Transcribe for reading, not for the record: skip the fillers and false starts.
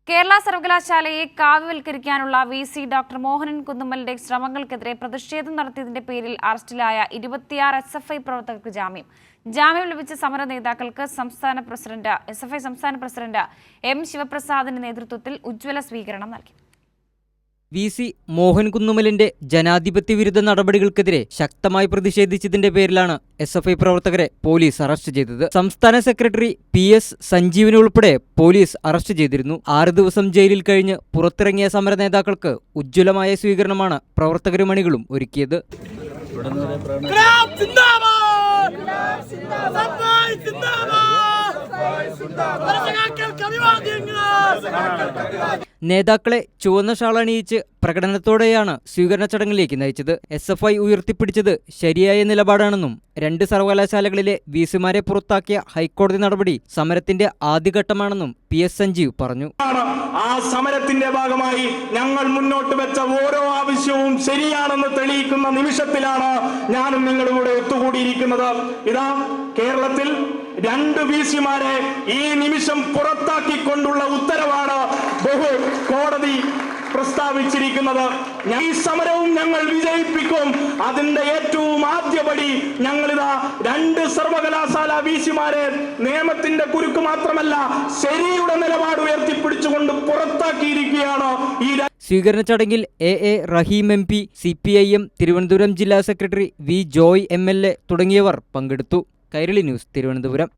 Kerala സർവകലാശാലയെ കാവ്യവൽക്കരിക്കാനുള്ള VC doctor Mohanan കുന്നുമ്മലിന്റെ ശ്രമങ്ങൾക്കെതിരെ പ്രതിഷേധം നടത്തിയതിന്റെ പേരിൽ അറസ്റ്റിലായ 26 SFI പ്രവർത്തകർക്ക് ജാമ്യം ലഭിച്ച സമര നേതാക്കൾക്ക് SFI സംസ്ഥാന പ്രസിഡന്റ് M ശിവപ്രസാദിന്റെ നേതൃത്വത്തിൽ ഉജ്ജ്വല സ്വീകരണം നൽകി. VC മോഹൻ കുന്നുമ്മലിന്റെ ജനാധിപത്യ വിരുദ്ധ നടപടികൾക്കെതിരെ ശക്തമായി പ്രതിഷേധിച്ചതിന്റെ പേരിലാണ് SFI പ്രവർത്തകരെ പോലീസ് അറസ്റ്റ് ചെയ്തത്. സംസ്ഥാന സെക്രട്ടറി PS സഞ്ജീവനെ ഉൾപ്പെടെ പോലീസ് അറസ്റ്റ് ചെയ്തിരുന്നു. 6 ദിവസം ജയിലിൽ കഴിഞ്ഞ് പുറത്തിറങ്ങിയ സമര നേതാക്കൾക്ക് ഉജ്ജ്വലമായ സ്വീകരണമാണ് പ്രവർത്തകരും അണികളും ഒരുക്കിയത്. നേതാക്കളെ ചുവന്ന ഷാൾ അണിയിച്ച് പ്രകടനത്തോടെയാണ് സ്വീകരണ ചടങ്ങിലേക്ക് നയിച്ചത്. SFI ഉയർത്തിപ്പിടിച്ചത് ശരിയായ നിലപാടാണെന്നും 2 സർവകലാശാലകളിലെ VCമാരെ പുറത്താക്കിയ ഹൈക്കോടതി നടപടി സമരത്തിന്റെ ആദ്യഘട്ടമാണെന്നും PS സഞ്ജീവ് പറഞ്ഞു. ആ സമരത്തിന്റെ ഭാഗമായി ഞങ്ങൾ മുന്നോട്ട് വെച്ച ഓരോ ആവശ്യവും ശരിയാണെന്ന് തെളിയിക്കുന്ന നിമിഷത്തിലാണ് ഞാനും നിങ്ങളും കൂടെ ഒത്തുകൂടിയിരിക്കുന്നത്. ഇതാ കേരളത്തിൽ 2 VCമാരെ ഈ നിമിഷം പുറത്താക്കിക്കൊണ്ടുള്ള ഉത്തരവാണ് കോടതി പ്രസ്താവിച്ചിരിക്കുന്നത്. ഈ സമരവും ഞങ്ങൾ വിജയിപ്പിക്കും. അതിന്റെ ഏറ്റവും ആദ്യപടി ഞങ്ങളിതാ 2 സർവകലാശാല VCമാരെ നിയമത്തിന്റെ കുരുക്ക് മാത്രമല്ല ശരിയുടെ നിലപാട് ഉയർത്തിപ്പിടിച്ചുകൊണ്ട് പുറത്താക്കിയിരിക്കുകയാണ്. ഈ സ്വീകരണ ചടങ്ങിൽ AA റഹീം MP, CPIM തിരുവനന്തപുരം ജില്ലാ സെക്രട്ടറി V ജോയ് MLA തുടങ്ങിയവർ പങ്കെടുത്തു. കൈരളി ന്യൂസ്, തിരുവനന്തപുരം.